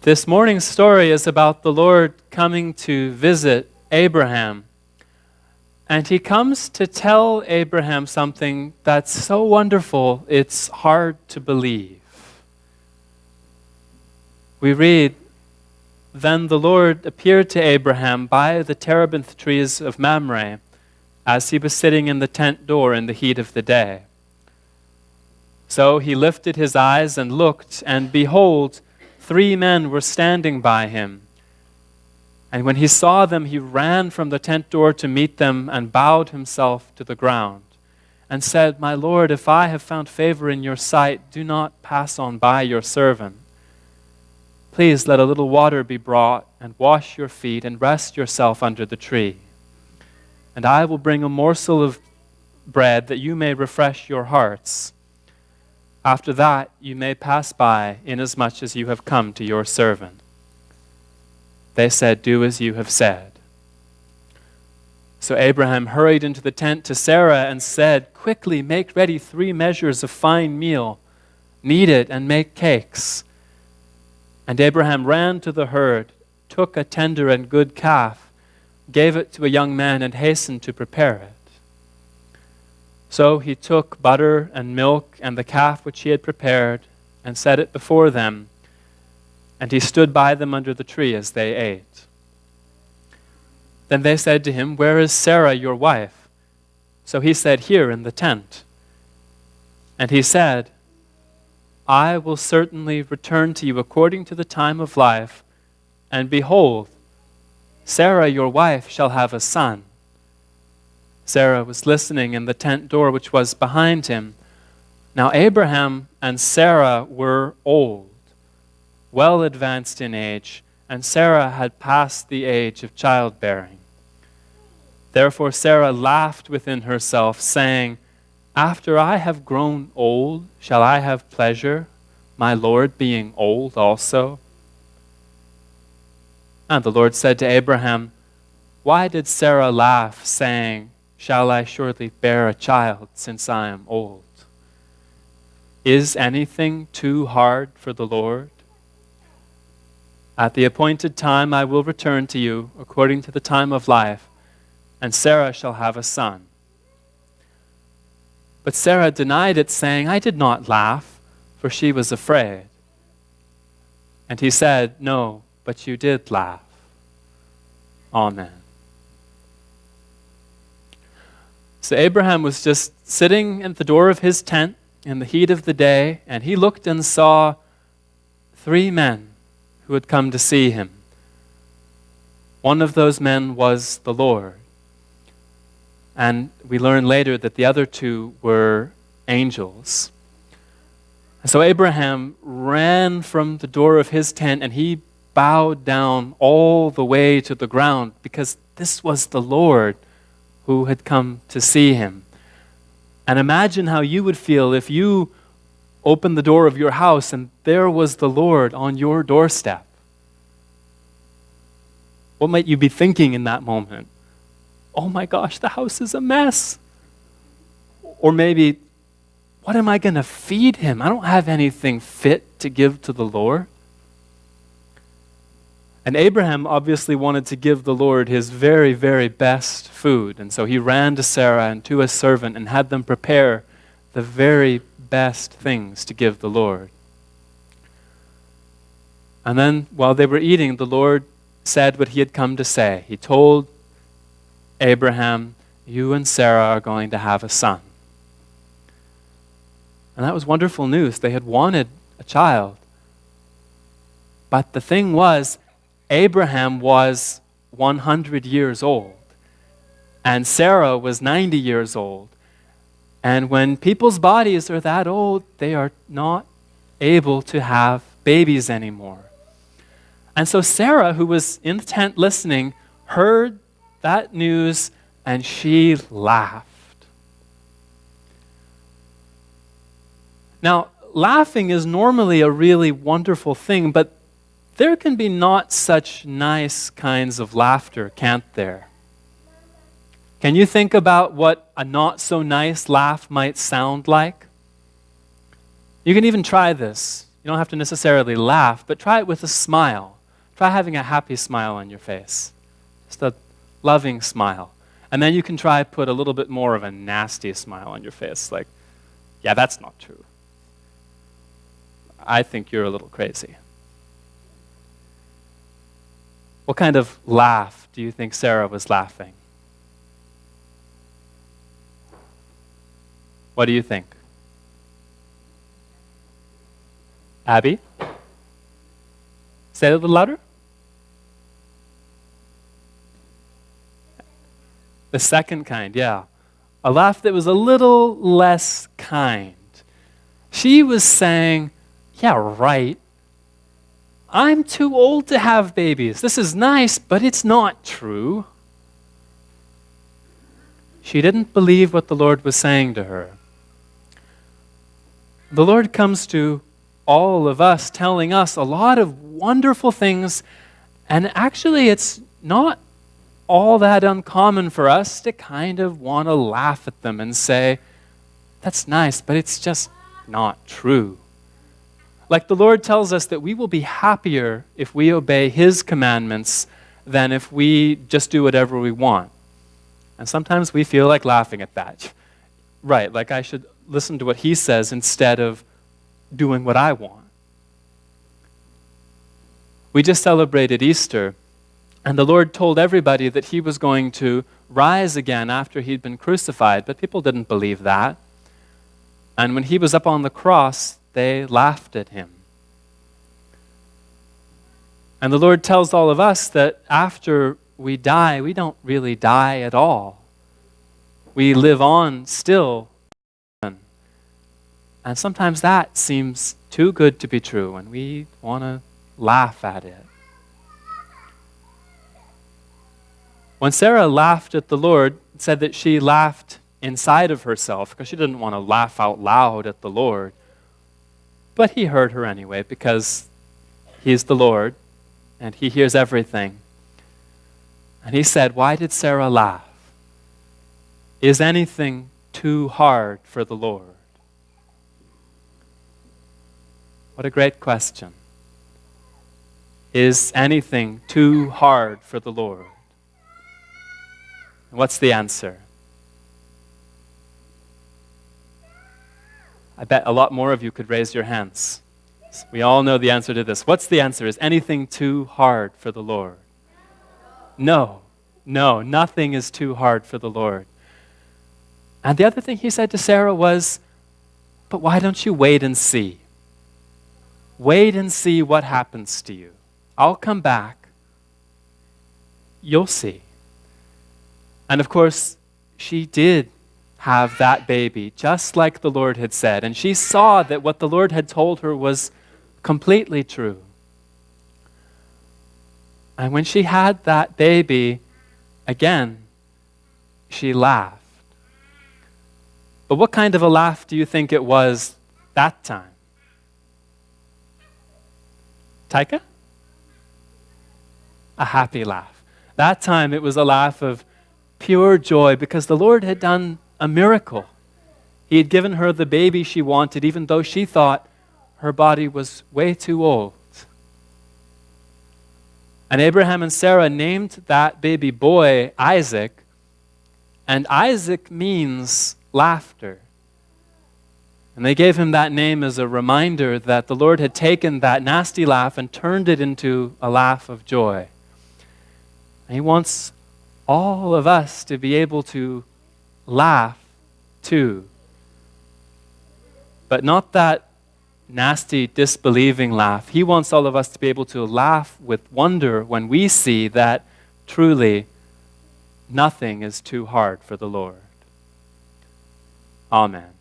This morning's story is about the Lord coming to visit Abraham. And he comes to tell Abraham something that's so wonderful, it's hard to believe. We read, "Then the Lord appeared to Abraham by the terebinth trees of Mamre, as he was sitting in the tent door in the heat of the day. So he lifted his eyes and looked, and behold, 3 men were standing by him. And when he saw them, he ran from the tent door to meet them and bowed himself to the ground and said, 'My Lord, if I have found favor in your sight, do not pass on by your servant. Please let a little water be brought and wash your feet and rest yourself under the tree. And I will bring a morsel of bread that you may refresh your hearts. After that, you may pass by, inasmuch as you have come to your servant.' They said, 'Do as you have said.' So Abraham hurried into the tent to Sarah and said, 'Quickly make ready 3 measures of fine meal, knead it and make cakes.' And Abraham ran to the herd, took a tender and good calf, gave it to a young man, and hastened to prepare it. So he took butter and milk and the calf which he had prepared and set it before them, and he stood by them under the tree as they ate. Then they said to him, 'Where is Sarah, your wife?' So he said, 'Here in the tent.' And he said, 'I will certainly return to you according to the time of life, and behold, Sarah, your wife, shall have a son.' Sarah was listening in the tent door which was behind him. Now Abraham and Sarah were old, well advanced in age, and Sarah had passed the age of childbearing. Therefore Sarah laughed within herself, saying, 'After I have grown old, shall I have pleasure, my Lord being old also?' And the Lord said to Abraham, 'Why did Sarah laugh, saying, Shall I surely bear a child, since I am old? Is anything too hard for the Lord? At the appointed time I will return to you according to the time of life, and Sarah shall have a son.' But Sarah denied it, saying, 'I did not laugh,' for she was afraid. And he said, 'No, but you did laugh.' Amen." So Abraham was just sitting at the door of his tent in the heat of the day, and he looked and saw 3 men who had come to see him. One of those men was the Lord. And we learn later that the other 2 were angels. And so Abraham ran from the door of his tent, and he bowed down all the way to the ground, because this was the Lord who had come to see him. And imagine how you would feel if you opened the door of your house and there was the Lord on your doorstep. What might you be thinking in that moment? Oh my gosh, the house is a mess. Or maybe, what am I going to feed him? I don't have anything fit to give to the Lord. And Abraham obviously wanted to give the Lord his very, very best food. And so he ran to Sarah and to his servant and had them prepare the very best things to give the Lord. And then while they were eating, the Lord said what he had come to say. He told Abraham, "You and Sarah are going to have a son." And that was wonderful news. They had wanted a child. But the thing was, Abraham was 100 years old, and Sarah was 90 years old. And when people's bodies are that old, they are not able to have babies anymore. And so Sarah, who was in the tent listening, heard that news, and she laughed. Now, laughing is normally a really wonderful thing, but there can be not such nice kinds of laughter, can't there? Can you think about what a not so nice laugh might sound like? You can even try this. You don't have to necessarily laugh, but try it with a smile. Try having a happy smile on your face. Just a loving smile. And then you can try put a little bit more of a nasty smile on your face, like, yeah, that's not true. I think you're a little crazy. What kind of laugh do you think Sarah was laughing? What do you think? Abby? Say it a little louder. The second kind, yeah. A laugh that was a little less kind. She was saying, yeah, right. I'm too old to have babies. This is nice, but it's not true. She didn't believe what the Lord was saying to her. The Lord comes to all of us telling us a lot of wonderful things, and actually it's not all that uncommon for us to kind of want to laugh at them and say, that's nice, but it's just not true. Like the Lord tells us that we will be happier if we obey His commandments than if we just do whatever we want. And sometimes we feel like laughing at that. Right, like I should listen to what He says instead of doing what I want. We just celebrated Easter, and the Lord told everybody that He was going to rise again after He'd been crucified, but people didn't believe that. And when He was up on the cross, they laughed at Him. And the Lord tells all of us that after we die, we don't really die at all. We live on still. And sometimes that seems too good to be true, and we want to laugh at it. When Sarah laughed at the Lord, it said that she laughed inside of herself because she didn't want to laugh out loud at the Lord. But He heard her anyway because He's the Lord and He hears everything. And He said, why did Sarah laugh? Is anything too hard for the Lord? What a great question. Is anything too hard for the Lord? And what's the answer? I bet a lot more of you could raise your hands. We all know the answer to this. What's the answer? Is anything too hard for the Lord? No, nothing is too hard for the Lord. And the other thing He said to Sarah was, but why don't you wait and see? Wait and see what happens to you. I'll come back. You'll see. And of course, she did have that baby, just like the Lord had said. And she saw that what the Lord had told her was completely true. And when she had that baby, again, she laughed. But what kind of a laugh do you think it was that time? Taika? A happy laugh. That time it was a laugh of pure joy because the Lord had done a miracle. He had given her the baby she wanted, even though she thought her body was way too old. And Abraham and Sarah named that baby boy Isaac, and Isaac means laughter. And they gave him that name as a reminder that the Lord had taken that nasty laugh and turned it into a laugh of joy. And He wants all of us to be able to laugh too. But not that nasty, disbelieving laugh. He wants all of us to be able to laugh with wonder when we see that truly nothing is too hard for the Lord. Amen.